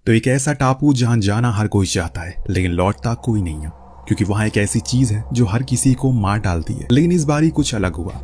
तो एक ऐसा टापू जहां जाना हर कोई चाहता है लेकिन लौटता कोई नहीं है, क्योंकि वहां एक ऐसी चीज है जो हर किसी को मार डालती है। लेकिन इस बारी कुछ अलग हुआ।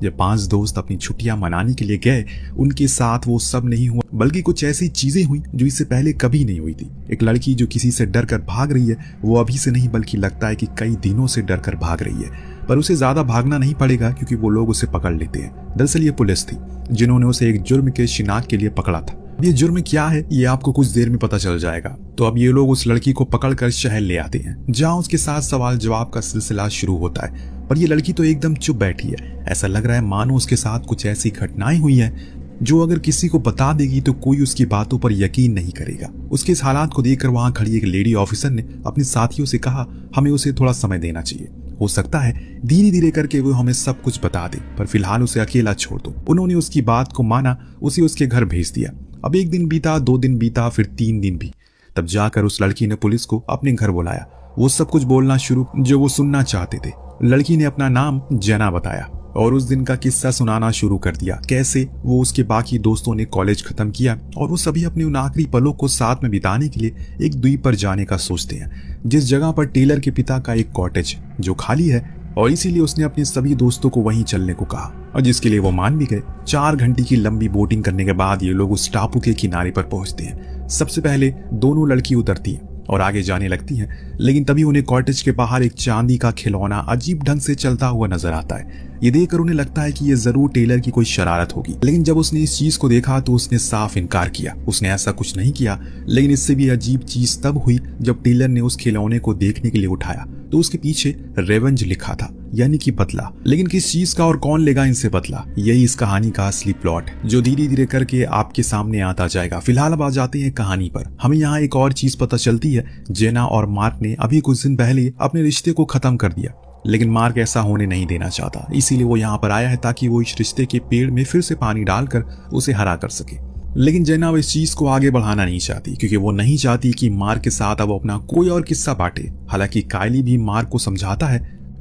जब 5 दोस्त अपनी छुट्टियां मनाने के लिए गए, उनके साथ वो सब नहीं हुआ, बल्कि कुछ ऐसी चीजें हुई जो इससे पहले कभी नहीं हुई थी। एक लड़की जो किसी से डर कर भाग रही है, वो अभी से नहीं बल्कि लगता है कि कई दिनों से डर कर भाग रही है, पर उसे ज्यादा भागना नहीं पड़ेगा क्योंकि वो लोग उसे पकड़ लेते हैं। दरअसल ये पुलिस थी जिन्होंने उसे एक जुर्म के शिनाख्त के लिए पकड़ा था। ये जुर्म क्या है ये आपको कुछ देर में पता चल जाएगा। तो अब ये लोग उस लड़की को पकड़कर शहर ले आते हैं, जहां उसके साथ सवाल जवाब का सिलसिला शुरू होता है। पर ये लड़की तो एकदम चुप बैठी है। ऐसा लग रहा है मानो उसके साथ कुछ ऐसी घटनाएं हुई हैं जो अगर किसी को बता देगी तो कोई उसकी बातों पर यकीन नहीं करेगा। उसके इस हालात को देखकर वहां खड़ी एक लेडी ऑफिसर ने अपने साथियों से कहा, हमें उसे थोड़ा समय देना चाहिए, हो सकता है धीरे धीरे करके वो हमें सब कुछ बता दे, पर फिलहाल उसे अकेला छोड़ दो। उन्होंने उसकी बात को माना, उसे उसके घर भेज दिया। अब 1 दिन बीता, 2 दिन बीता, फिर 3 दिन भी। तब जाकर उस लड़की ने पुलिस को अपने घर बुलाया। वो सब कुछ बोलना शुरू जो वो सुनना चाहते थे। लड़की ने अपना नाम जेना बताया और उस दिन का किस्सा सुनाना शुरू कर दिया, कैसे वो उसके बाकी दोस्तों ने कॉलेज खत्म किया और वो सभी अपने उन आखिरी पलों को साथ में बिताने के लिए एक द्वीप पर जाने का सोचते हैं, जिस जगह पर टेलर के पिता का एक कॉटेज जो खाली है, और इसीलिए उसने अपने सभी दोस्तों को वहीं चलने को कहा और जिसके लिए वो मान भी गए। 4 घंटे की लंबी बोटिंग करने के बाद ये लोग उस टापू के किनारे पर पहुंचते हैं। सबसे पहले दोनों लड़की उतरती हैं और आगे जाने लगती हैं, लेकिन तभी उन्हें कॉटेज के बाहर एक चांदी का खिलौना अजीब ढंग से चलता हुआ नजर आता है। ये देखकर उन्हें लगता है कि ये जरूर टेलर की कोई शरारत होगी, लेकिन जब उसने इस चीज को देखा तो उसने साफ इनकार किया। उसने ऐसा कुछ नहीं किया। लेकिन इससे भी अजीब चीज तब हुई जब टेलर ने उस खिलौने को देखने के लिए उठाया तो उसके पीछे रेवेंज लिखा था, यानी कि बदला। लेकिन किस चीज का और कौन लेगा इनसे बदला, यही इस कहानी का असली प्लॉट है जो धीरे धीरे करके आपके सामने आता जाएगा। फिलहाल अब आ जाते हैं कहानी पर। हमें यहाँ एक और चीज पता चलती है, जेना और मार्क ने अभी कुछ दिन पहले अपने रिश्ते को खत्म कर दिया, लेकिन मार्क ऐसा होने नहीं देना चाहता। इसीलिए वो यहाँ पर आया है ताकि वो इस रिश्ते के पेड़ में फिर से पानी डालकर उसे हरा कर सके। लेकिन जेना अब इस चीज को आगे बढ़ाना नहीं चाहती, क्योंकि वो नहीं चाहती कि मार्क के साथ अब अपना कोई और किस्सा बांटे। हालांकि कायली भी मार्क को समझाता है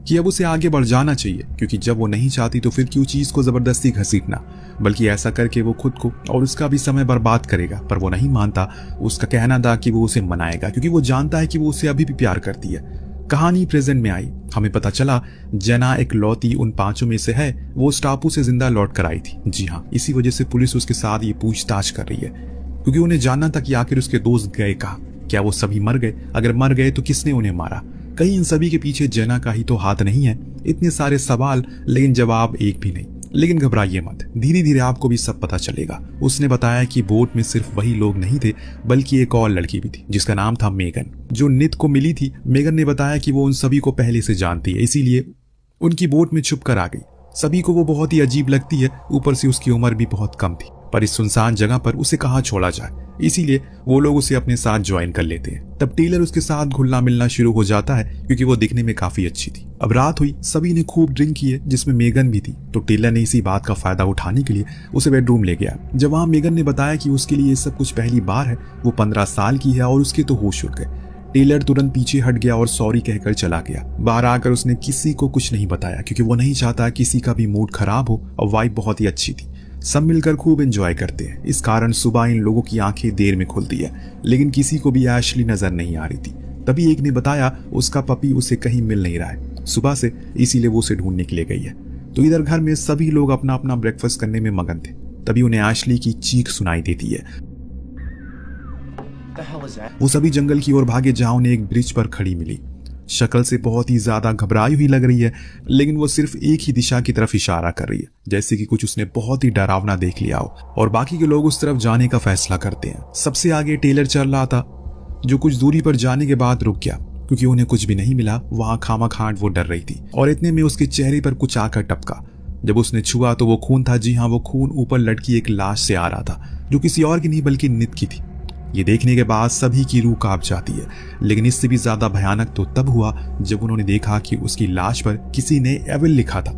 कि अब उसे आगे बढ़ जाना चाहिए, क्योंकि जब वो नहीं चाहती तो फिर क्यों चीज को जबरदस्ती घसीटना, बल्कि ऐसा करके वो खुद को और उसका भी समय बर्बाद करेगा। पर वो नहीं मानता। उसका कहना था कि वो उसे मनाएगा, क्योंकि वो जानता है कि वो उसे अभी भी प्यार करती है। कहानी प्रेजेंट में आई। हमें पता चला जेना एक लौती उन 5 में से है। वो उस टापू से जिंदा लौट कर आई थी। जी हाँ, इसी वजह से पुलिस उसके साथ ये पूछताछ कर रही है, क्योंकि उन्हें जानना था कि आखिर उसके दोस्त गए कहाँ। क्या वो सभी मर गए? अगर मर गए तो किसने उन्हें मारा? कहीं इन सभी के पीछे जेना का ही तो हाथ नहीं है? इतने सारे सवाल, लेकिन जवाब एक भी नहीं। लेकिन घबराइए मत, धीरे धीरे आपको भी सब पता चलेगा। उसने बताया कि बोट में सिर्फ वही लोग नहीं थे, बल्कि एक और लड़की भी थी जिसका नाम था मेगन, जो नित को मिली थी। मेगन ने बताया कि वो उन सभी को पहले से जानती है, इसीलिए उनकी बोट में छुप कर आ गई। सभी को वो बहुत ही अजीब लगती है, ऊपर से उसकी उम्र भी बहुत कम थी। पर इस सुनसान जगह पर उसे कहाँ छोड़ा जाए, इसीलिए वो लोग उसे अपने साथ ज्वाइन कर लेते हैं। तब टेलर उसके साथ घुलना मिलना शुरू हो जाता है, क्योंकि वो दिखने में काफी अच्छी थी। अब रात हुई, सभी ने खूब ड्रिंक की है, जिसमें मेगन भी थी। तो टेलर ने इसी बात का फायदा उठाने के लिए उसे बेडरूम ले गया। जब वहां मेगन ने बताया कि उसके लिए ये सब कुछ पहली बार है, वो 15 साल की है और उसके तो होश उड़ गए। टेलर तुरंत पीछे हट गया और सॉरी कहकर चला गया। बाहर आकर उसने किसी को कुछ नहीं बताया, क्योंकि वो नहीं चाहता किसी का भी मूड खराब हो, और वाइब बहुत ही अच्छी थी। सब मिलकर खूब एंजॉय करते हैं। इस कारण सुबह इन लोगों की आंखें देर में खुलती है, लेकिन किसी को भी एशली नजर नहीं आ रही थी। तभी एक ने बताया उसका पपी उसे कहीं मिल नहीं रहा है सुबह से, इसीलिए वो उसे ढूंढने के लिए गई है। तो इधर घर में सभी लोग अपना अपना ब्रेकफास्ट करने में मगन थे। तभी उन्हें एशली की चीख सुनाई देती है। वो सभी जंगल की ओर भागे, जहां उन्हें एक ब्रिज पर खड़ी मिली। शक्ल से बहुत ही ज्यादा घबराई हुई लग रही है, लेकिन वो सिर्फ एक ही दिशा की तरफ इशारा कर रही है, जैसे कि कुछ उसने बहुत ही डरावना देख लिया हो। और बाकी के लोग उस तरफ जाने का फैसला करते हैं। सबसे आगे टेलर चल रहा था, जो कुछ दूरी पर जाने के बाद रुक गया, क्योंकि उन्हें कुछ भी नहीं मिला। वहां खामाखाट वो डर रही थी, और इतने में उसके चेहरे पर कुछ आकर टपका। जब उसने छुआ तो वो खून था। जी हाँ, वो खून ऊपर लटकी एक लाश से आ रहा था, जो किसी और की नहीं बल्कि नित की थी। ये देखने के बाद सभी की रूह कांप जाती है, लेकिन इससे भी ज्यादा भयानक तो तब हुआ जब उन्होंने देखा कि उसकी लाश पर किसी ने एविल लिखा था।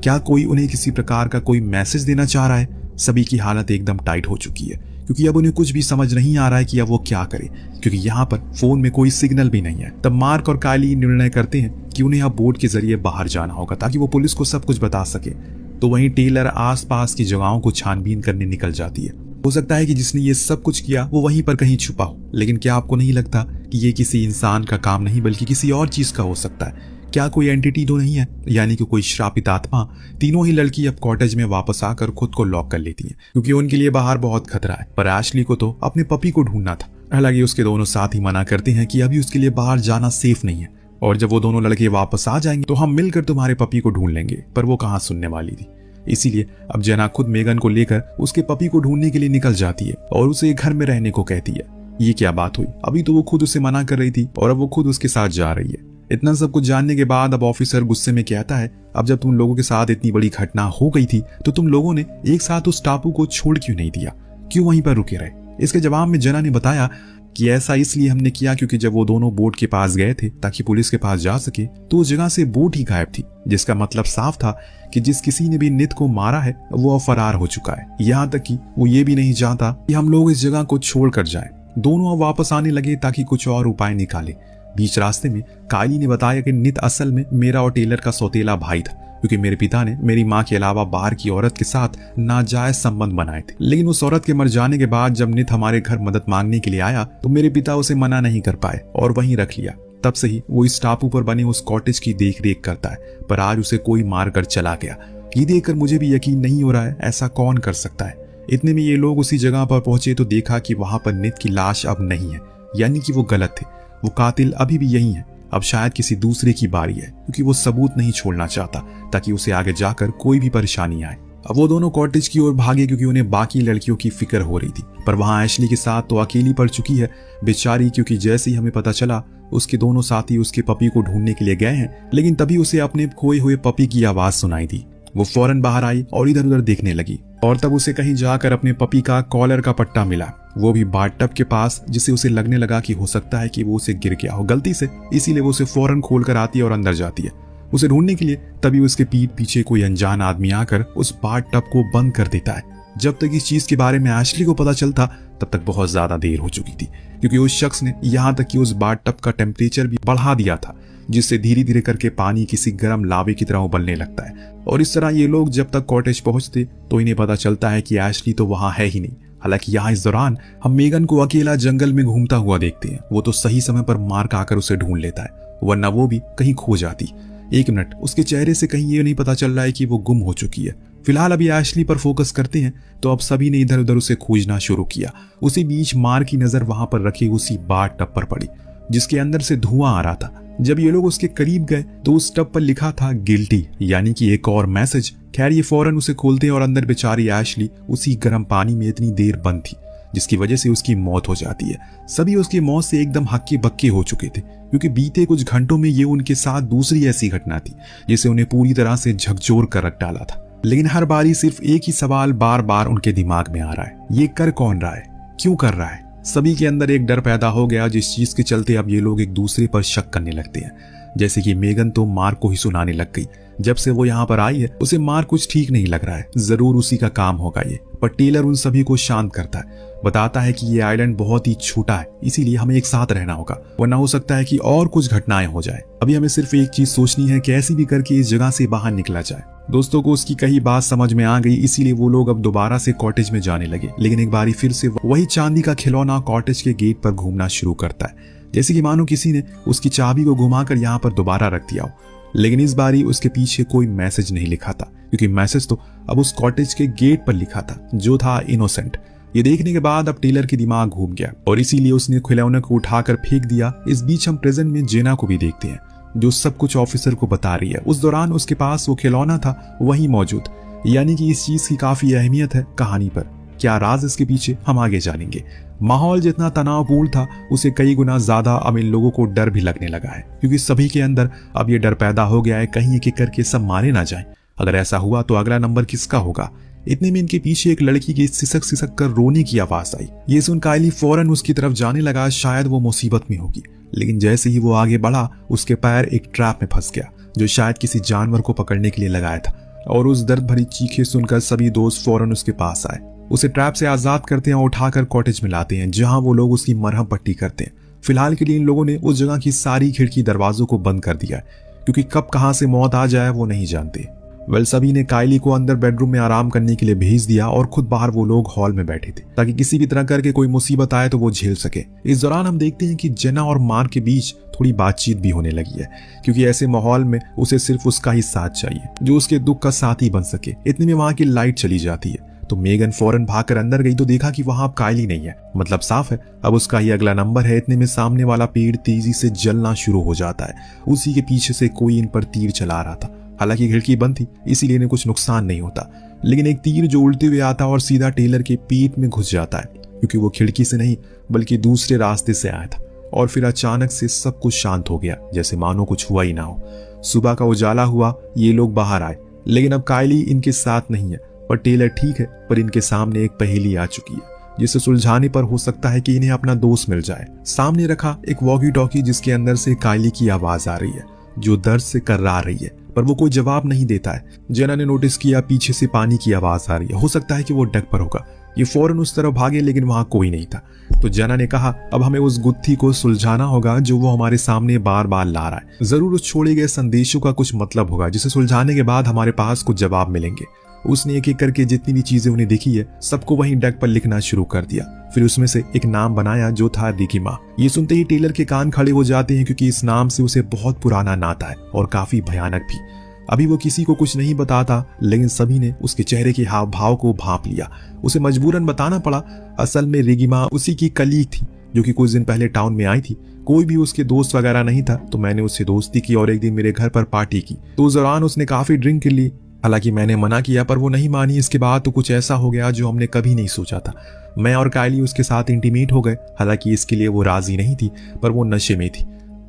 क्या कोई उन्हें किसी प्रकार का कोई मैसेज देना चाह रहा है? सभी की हालत एकदम टाइट हो चुकी है, क्योंकि अब उन्हें कुछ भी समझ नहीं आ रहा है कि अब वो क्या करे, क्योंकि यहाँ पर फोन में कोई सिग्नल भी नहीं है। तब मार्क और कायली निर्णय करते हैं कि उन्हें अब बोट के जरिए बाहर जाना होगा, ताकि वो पुलिस को सब कुछ बता सके। तो वहीं टेलर आसपास की जगहों को छानबीन करने निकल जाती है। हो सकता है कि जिसने ये सब कुछ किया वो वहीं पर कहीं छुपा हो, लेकिन क्या आपको नहीं लगता कि ये किसी इंसान का काम नहीं बल्कि किसी और चीज का हो सकता है? क्या कोई एंटिटी तो नहीं है, यानी कि कोई श्रापित आत्मा? तीनों ही लड़की अब कॉटेज में वापस आकर खुद को लॉक कर लेती हैं, क्योंकि उनके लिए बाहर बहुत खतरा है। पर एशली को तो अपने पपी को ढूंढना था। हालांकि उसके दोनों साथी मना करते हैं कि अभी उसके लिए बाहर जाना सेफ नहीं है, और जब वो दोनों लड़के वापस आ जाएंगे तो हम मिलकर तुम्हारे पपी को ढूंढ लेंगे। पर वो कहाँ सुनने वाली थी। इसीलिए अब जेना खुद मेगन को लेकर उसके पपी को ढूंढने के लिए निकल जाती है और उसे घर में रहने को कहती है। ये क्या बात हुई? अभी तो वो खुद उसे मना कर रही थी और अब वो खुद उसके साथ जा रही है। इतना सब कुछ जानने के बाद अब ऑफिसर गुस्से में कहता है, अब जब तुम लोगों के साथ इतनी बड़ी घटना हो गई थी तो तुम लोगों ने एक साथ उस टापू को छोड़ क्यों नहीं दिया? क्यों वहीं पर रुके रहे? इसके जवाब में जेना ने बताया कि ऐसा इसलिए हमने किया क्योंकि जब वो दोनों बोट के पास गए थे ताकि पुलिस के पास जा सके तो उस जगह से बोट ही गायब थी, जिसका मतलब साफ था कि जिस किसी ने भी नित को मारा है वो अब फरार हो चुका है। यहाँ तक कि वो ये भी नहीं चाहता कि हम लोग इस जगह को छोड़ कर जाएं। दोनों अब वापस आने लगे ताकि कुछ और उपाय निकाले। बीच रास्ते में कायली ने बताया कि नित असल में मेरा और टेलर का सौतेला भाई था, क्योंकि मेरे पिता ने मेरी माँ के अलावा बाहर की औरत के साथ नाजायज संबंध बनाए थे। लेकिन उस औरत के मर जाने के बाद जब नित हमारे घर मदद मांगने के लिए आया तो मेरे पिता उसे मना नहीं कर पाए और वहीं रख लिया। तब से ही वो इस टापू पर बने उस कॉटेज की देख रेख करता है, पर आज उसे कोई मार कर चला गया। ये देखकर मुझे भी यकीन नहीं हो रहा है, ऐसा कौन कर सकता है। इतने में ये लोग उसी जगह पर पहुंचे तो देखा कि वहां पर नित की लाश अब नहीं है, यानी कि वो गलत थे। वो कातिल अभी भी यही है। अब शायद किसी दूसरे की बारी है, क्योंकि वो सबूत नहीं छोड़ना चाहता ताकि उसे आगे जाकर कोई भी परेशानी आए। अब वो दोनों कॉटेज की ओर भागे क्योंकि उन्हें बाकी लड़कियों की फिक्र हो रही थी, पर वहां एशली के साथ तो अकेली पड़ चुकी है बेचारी, क्योंकि जैसे ही हमें पता चला उसके दोनों साथी उसके पपी को ढूंढने के लिए गए हैं, लेकिन तभी उसे अपने खोए हुए पपी की आवाज सुनाई दी। वो फौरन बाहर आई और इधर उधर देखने लगी, और तब उसे कहीं जाकर अपने पपी का कॉलर का पट्टा मिला, वो भी बाथटब के पास, जिसे उसे लगने लगा कि हो सकता है कि वो उसे गिर गया हो गलती से। इसीलिए वो उसे फौरन खोल कर आती है और अंदर जाती है उसे ढूंढने के लिए। तभी उसके पीठ पीछे कोई अनजान आदमी आकर उस बाथटब को बंद कर देता है। जब तक इस चीज के बारे में एशली को पता चलता तब तक बहुत ज्यादा देर हो चुकी थी, क्योंकि उस शख्स ने यहाँ तक कि उस बाथटब का टेम्परेचर भी बढ़ा दिया था, जिससे धीरे धीरे करके पानी किसी गर्म लावे की तरह उबलने लगता है। और इस तरह ये लोग जब तक कॉटेज पहुंचते तो इन्हें पता चलता है कि एशली तो वहां है ही नहीं। हालांकि यहाँ इस दौरान हम मेगन को अकेला जंगल में घूमता हुआ देखते हैं। वो तो सही समय पर मार्क आकर उसे ढूंढ लेता है, वरना वो भी कहीं खो जाती। एक मिनट, उसके चेहरे से कहीं ये नहीं पता चल रहा है कि वो गुम हो चुकी है। फिलहाल अभी एशली पर फोकस करते हैं, तो अब सभी ने इधर उधर उसे खोजना शुरू किया। उसी बीच मार्क की नजर वहां पर रखे उसी बाथटब पर पड़ी, जिसके अंदर से धुआं आ रहा था। जब ये लोग उसके करीब गए तो उस टब पर लिखा था गिल्टी, यानी कि एक और मैसेज। खैर ये फौरन उसे खोलते हैं और अंदर बेचारी एशली उसी गर्म पानी में इतनी देर बंद थी, जिसकी वजह से उसकी मौत हो जाती है। सभी उसकी मौत से एकदम हक्के बक्के हो चुके थे, क्योंकि बीते कुछ घंटों में ये उनके साथ दूसरी ऐसी घटना थी जिसे उन्हें पूरी तरह से झकझोर कर रख डाला था। लेकिन हर बारी सिर्फ एक ही सवाल बार बार उनके दिमाग में आ रहा है, ये कर कौन रहा है, क्यों कर रहा है। सभी के अंदर एक डर पैदा हो गया, जिस चीज के चलते अब ये लोग एक दूसरे पर शक करने लगते हैं। जैसे कि मेगन तो मार्क को ही सुनाने लग गई। जब से वो यहाँ पर आई है उसे मार्क कुछ ठीक नहीं लग रहा है, जरूर उसी का काम होगा ये। पर टेलर उन सभी को शांत करता है, बताता है कि ये आइलैंड बहुत ही छोटा है, इसीलिए हमें एक साथ रहना होगा, वरना हो सकता है कि और कुछ घटनाएं हो जाए। अभी हमें सिर्फ एक चीज सोचनी है, कैसी भी करके इस जगह से बाहर निकला जाए। दोस्तों को उसकी कही बात समझ में आ गई, इसीलिए वो लोग अब दोबारा से कॉटेज में जाने लगे। लेकिन एक बारी फिर से वही चांदी का खिलौना कॉटेज के गेट पर घूमना शुरू करता है, जैसे कि मानो किसी ने उसकी चाबी को घुमाकर यहाँ पर दोबारा रख दिया हो। लेकिन इस बारी उसके पीछे कोई मैसेज नहीं लिखा था, क्योंकि मैसेज तो अब उस कॉटेज के गेट पर लिखा था, जो था इनोसेंट। ये देखने के बाद अब टेलर की दिमाग घूम गया और इसीलिए उसने खिलौने को उठाकर फेंक दिया। इस बीच हम प्रेजेंट में जेना को भी देखते हैं, जो सब कुछ ऑफिसर को बता रही है। उस दौरान उसके पास वो खिलौना था वही मौजूद, यानी कि इस चीज की काफी अहमियत है कहानी पर। क्या राज इसके पीछे, हम आगे जानेंगे। माहौल जितना तनावपूर्ण था उसे कई गुना ज्यादा अब इन लोगों को डर भी लगने लगा है, क्योंकि सभी के अंदर अब ये डर पैदा हो गया है कहीं एक एक करके सब मारे ना जाएं। अगर ऐसा हुआ तो अगला नंबर किसका होगा। इतने में इनके पीछे एक लड़की की सिसक सिसक कर रोने की आवाज आई। ये सुन कायली फौरन उसकी तरफ जाने लगा, शायद वो मुसीबत में होगी। लेकिन जैसे ही वो आगे बढ़ा उसके पैर एक ट्रैप में फंस गया, जो शायद किसी जानवर को पकड़ने के लिए लगाया था। और उस दर्द भरी चीखें सुनकर सभी दोस्त फौरन उसके पास आए, उसे ट्रैप से आजाद करते हैं और उठाकर कॉटेज में लाते हैं, जहां वो लोग उसकी मरहम पट्टी करते हैं। फिलहाल के लिए इन लोगों ने उस जगह की सारी खिड़की दरवाजों को बंद कर दिया है, क्योंकि कब कहां से मौत आ जाए वो नहीं जानते। वेल सभी ने कायली को अंदर बेडरूम में आराम करने के लिए भेज दिया और खुद बाहर वो लोग हॉल में बैठे थे ताकि किसी भी तरह करके कोई मुसीबत आए तो वो झेल सके। इस दौरान हम देखते हैं कि जेना और मार्क के बीच थोड़ी बातचीत भी होने लगी है, क्योंकि ऐसे माहौल में उसे सिर्फ उसका ही साथ चाहिए जो उसके दुख का साथी बन सके। इतने में वहां की लाइट चली जाती है तो मेगन फौरन भागकर अंदर गई तो देखा कि वहां अब कायली नहीं है, मतलब साफ है अब उसका ही अगला नंबर है। इतने में सामने वाला पेड़ तेजी से जलना शुरू हो जाता है। उसी के पीछे से कोई इन पर तीर चला रहा था। हालांकि खिड़की बंद थी इसीलिए इन्हें कुछ नुकसान नहीं होता, लेकिन एक तीर जो उल्टे हुए आता और सीधा टेलर के पेट में घुस जाता है, क्योंकि वो खिड़की से नहीं बल्कि दूसरे रास्ते से आया था। और फिर अचानक से सब कुछ शांत हो गया, जैसे मानो कुछ हुआ ही ना हो। सुबह का उजाला हुआ, ये लोग बाहर आए, लेकिन अब कायली इनके साथ नहीं है। पर टेलर ठीक है, पर इनके सामने एक पहेली आ चुकी है जिसे सुलझाने पर हो सकता है कि इन्हें अपना दोस्त मिल जाए। सामने रखा एक वॉकी टॉकी जिसके अंदर से कायली की आवाज आ रही है जो दर्द से कर्रा रही है, पर वो कोई जवाब नहीं देता है। जेना ने नोटिस किया पीछे से पानी की आवाज आ रही है, हो सकता है कि वो डक पर होगा। ये फौरन उस तरफ भागे लेकिन वहां कोई नहीं था। तो जेना ने कहा अब हमें उस गुत्थी को सुलझाना होगा जो वो हमारे सामने बार बार ला रहा है। जरूर उस छोड़े गए संदेशों का कुछ मतलब होगा जिसे सुलझाने के बाद हमारे पास कुछ जवाब मिलेंगे। उसने एक एक करके जितनी भी चीजें उन्हें दिखी है सबको वहीं डक पर लिखना शुरू कर दिया। फिर उसमें से एक नाम बनाया जो था रिगिमा। ये सुनते ही टेलर के कान खड़े हो जाते हैं, क्योंकि इस नाम से उसे बहुत पुराना नाता है और काफी भयानक भी। अभी वो किसी को कुछ नहीं बताता, लेकिन सभी ने उसके चेहरे के हाव भाव को भांप लिया। उसे मजबूरन बताना पड़ा। असल में रिगिमा उसी की कलीग थी जो कि कुछ दिन पहले टाउन में आई थी। कोई भी उसके दोस्त वगैरह नहीं था, तो मैंने उससे दोस्ती की और एक दिन मेरे घर पर पार्टी की। तो उस दौरान उसने काफी ड्रिंक कर ली। हालांकि मैंने मना किया पर वो नहीं मानी। इसके बाद तो कुछ ऐसा हो गया जो हमने कभी नहीं सोचा था। मैं और कायली उसके साथ इंटीमेट हो गए। हालांकि इसके लिए वो राजी नहीं थी, पर वो नशे में थी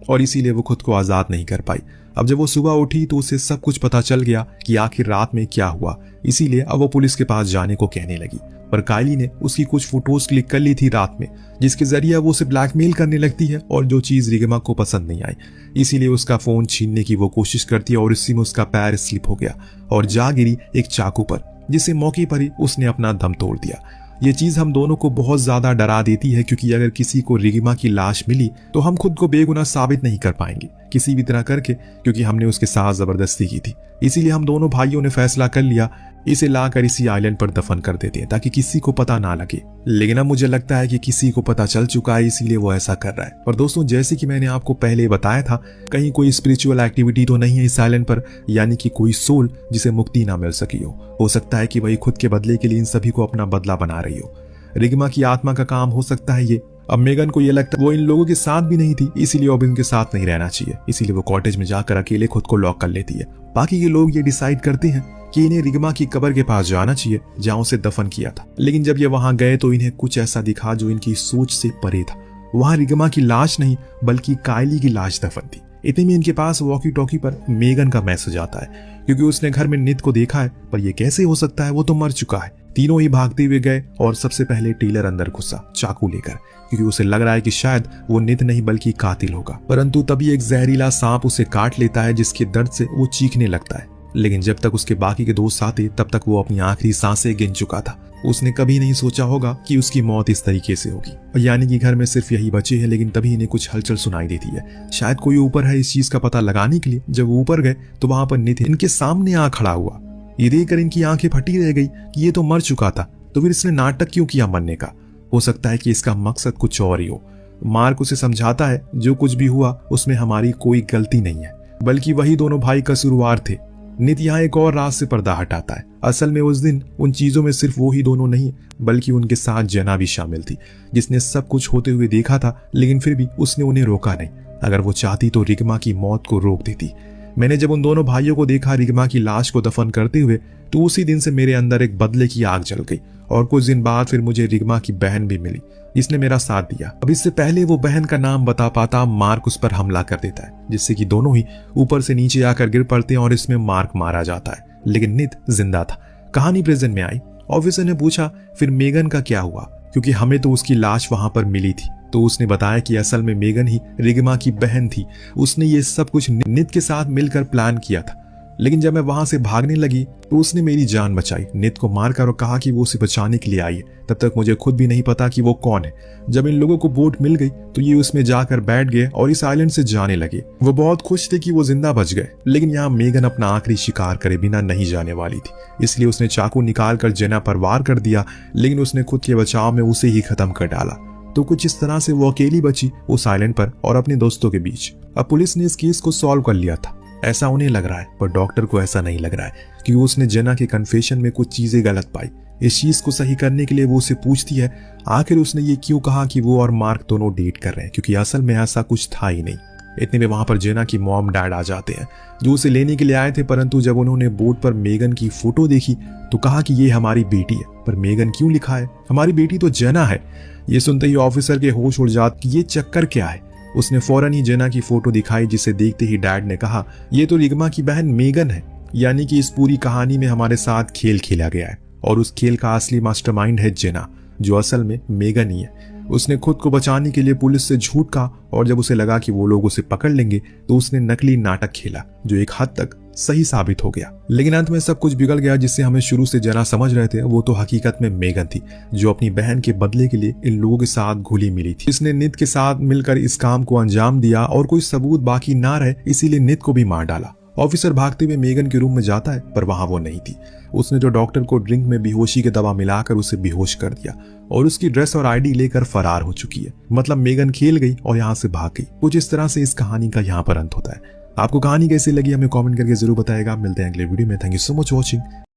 और इसीलिए वो खुद को आजाद नहीं कर पाई। अब जब वो सुबह उठी तो उसे सब कुछ पता चल गया कि आखिर रात में क्या हुआ। इसीलिए अब वो पुलिस के पास जाने को कहने लगी। पर कायली ने उसकी कुछ फोटोज क्लिक कर ली थी रात में, जिसके जरिए वो उसे ब्लैकमेल करने लगती है और जो चीज रिगिमा को पसंद नहीं आई, इसीलिए उसका फोन छीनने की वो कोशिश करती है और इसी में उसका पैर स्लिप हो गया और जा गिरी एक चाकू पर, जिससे मौके पर ही उसने अपना दम तोड़ दिया। ये चीज हम दोनों को बहुत ज्यादा डरा देती है, क्योंकि अगर किसी को रिगिमा की लाश मिली तो हम खुद को बेगुनाह साबित नहीं कर पाएंगे किसी भी तरह करके, क्योंकि हमने उसके साथ जबरदस्ती की थी। इसीलिए हम दोनों भाइयों ने फैसला कर लिया इसे लाकर इसी आइलैंड पर दफन कर देते हैं ताकि किसी को पता ना लगे। लेकिन अब मुझे लगता है कि किसी को पता चल चुका है, इसीलिए वो ऐसा कर रहा है। और दोस्तों, जैसे कि मैंने आपको पहले बताया था, कहीं कोई स्पिरिचुअल एक्टिविटी तो नहीं है इस आइलैंड पर, यानी कि कोई सोल जिसे मुक्ति ना मिल सकी हो सकता है कि वही खुद के बदले के लिए इन सभी को अपना बदला बना रही हो। रिगिमा की आत्मा का काम हो सकता है ये। अब मेगन को ये लगता है वो इन लोगों के साथ भी नहीं थी, इसीलिए अब इनके साथ नहीं रहना चाहिए। इसीलिए वो कॉटेज में जाकर अकेले खुद को लॉक कर लेती है। बाकी के लोग ये डिसाइड करते हैं कि इन्हें रिगिमा की कब्र के पास जाना चाहिए जहां उसे दफन किया था। लेकिन जब ये वहां गए तो इन्हें कुछ ऐसा दिखा जो इनकी सोच से परे था। वहां रिगिमा की लाश नहीं बल्कि कायली की लाश दफन थी। इतने में इनके पास वॉकी टॉकी पर मेगन का मैसेज आता है, क्योंकि उसने घर में नित को देखा है। पर यह कैसे हो सकता है, वो तो मर चुका है। तीनों ही भागते हुए गए और सबसे पहले टेलर अंदर घुसा चाकू लेकर, क्योंकि उसे लग रहा है कि शायद वो नित नहीं बल्कि कातिल होगा। परंतु तभी एक जहरीला सांप उसे काट लेता है, जिसके दर्द से वो चीखने लगता है। लेकिन जब तक उसके बाकी के दोस्त आते तब तक वो अपनी आखिरी सांसें गिन चुका था। उसने कभी नहीं सोचा होगा कि उसकी मौत इस तरीके से होगी। यानी कि घर में सिर्फ यही बचे हैं, लेकिन तभी इन्हें कुछ हलचल सुनाई देती है। शायद कोई ऊपर है। इस चीज का पता लगाने के लिए जब वो ऊपर गए तो वहां पर नित इनके सामने आ खड़ा हुआ। ये देखकर इनकी आंखें फटी रह गई कि ये तो मर चुका था, तो फिर इसने नाटक क्यों किया मरने का। हो सकता है कि इसका मकसद कुछ और ही हो। मार्क उसे समझाता है जो कुछ भी हुआ उसमें हमारी कोई गलती नहीं है, बल्कि वही दोनों भाई कसूरवार थे। नित यहाँ एक और राज से पर्दा हटाता है। असल में उस दिन उन चीजों में सिर्फ वो ही दोनों नहीं बल्कि उनके साथ जेना भी शामिल थी, जिसने सब कुछ होते हुए देखा था, लेकिन फिर भी उसने उन्हें रोका नहीं। अगर वो चाहती तो रिगिमा की मौत को रोक देती। मैंने जब उन दोनों भाइयों को देखा रिगिमा की लाश को दफन करते हुए, तो उसी दिन से मेरे अंदर एक बदले की आग जल गई। और कुछ दिन बाद फिर मुझे रिगिमा की बहन भी मिली, जिसने मेरा साथ दिया। अब इससे पहले वो बहन का नाम बता पाता, मार्क उस पर हमला कर देता है, जिससे कि दोनों ही ऊपर से नीचे आकर गिर पड़ते हैं और इसमें मार्क मारा जाता है। लेकिन नित जिंदा था। कहानी प्रेजेंट में आई। ऑफिसर ने पूछा फिर मेगन का क्या हुआ, क्योंकि हमें तो उसकी लाश वहां पर मिली थी। तो उसने बताया कि असल में मेगन ही रिगिमा की बहन थी। उसने ये सब कुछ नित के साथ मिलकर प्लान किया था। लेकिन जब मैं वहां से भागने लगी तो उसने मेरी जान बचाई, नित को मारकर, और कहा कि वो उसे बचाने के लिए आई है। तब तक मुझे खुद भी नहीं पता कि वो कौन है। जब इन लोगों को बोट मिल गई तो ये उसमें जाकर बैठ गए और इस आइलैंड से जाने लगे। वो बहुत खुश थे कि वो जिंदा बच गए, लेकिन यहाँ मेगन अपना आखिरी शिकार करे बिना नहीं जाने वाली थी, इसलिए उसने चाकू निकालकर जेना पर वार कर दिया, लेकिन उसने खुद के बचाव में उसे ही खत्म कर डाला। तो कुछ इस तरह से वो अकेली बची उस आइलैंड पर और अपने दोस्तों के बीच। अब पुलिस ने इस केस को सॉल्व कर लिया था, ऐसा उन्हें लग रहा है, पर डॉक्टर को ऐसा नहीं लग रहा है, क्योंकि उसने जेना के कन्फेशन में कुछ चीजें गलत पाई। इस चीज को सही करने के लिए वो उसे पूछती है आखिर उसने ये क्यों कहा कि वो और मार्क दोनों डेट कर रहे हैं, क्योंकि असल में ऐसा कुछ था ही नहीं। इतने में वहां पर जेना की मॉम डैड आ जाते हैं, जो उसे लेने के लिए आए थे, परंतु जब उन्होंने बोर्ड पर मेगन की फोटो देखी तो कहा कि ये हमारी बेटी है, पर मेगन क्यों लिखा है, हमारी बेटी तो जेना है। ये सुनते ही ऑफिसर के होश उड़ जाते कि ये चक्कर क्या है। उसने फौरन ही जेना की फोटो दिखाई, जिसे देखते ही डैड ने कहा ये तो रिग्मा की बहन मेगन है, यानी कि इस पूरी कहानी में हमारे साथ खेल खेला गया है और उस खेल का असली मास्टरमाइंड है जेना, जो असल में मेगन ही है। उसने खुद को बचाने के लिए पुलिस से झूठ कहा और जब उसे लगा कि वो लोग उसे पकड़ लेंगे तो उसने नकली नाटक खेला, जो एक हद तक सही साबित हो गया। लेकिन अंत में सब कुछ बिगड़ गया, जिससे हमें शुरू से जेना समझ रहे थे वो तो हकीकत में मेगन थी, जो अपनी बहन के बदले के लिए इन लोगों के साथ घुली मिली थी। इसने नित के साथ मिलकर इस काम को अंजाम दिया और कोई सबूत बाकी ना रहे, इसीलिए नित को भी मार डाला। ऑफिसर भागते हुए मेगन के रूम में जाता है, पर वहां वो नहीं थी। उसने तो डॉक्टर को ड्रिंक में बेहोशी की दवा मिलाकर उसे बेहोश कर दिया और उसकी ड्रेस और आईडी लेकर फरार हो चुकी है। मतलब मेगन खेल गई और यहाँ से भाग गई। कुछ इस तरह से इस कहानी का यहाँ पर अंत होता है। आपको कहानी कैसी लगी हमें कमेंट करके जरूर बताएगा। मिलते हैं अगले वीडियो में। Thank you so much watching.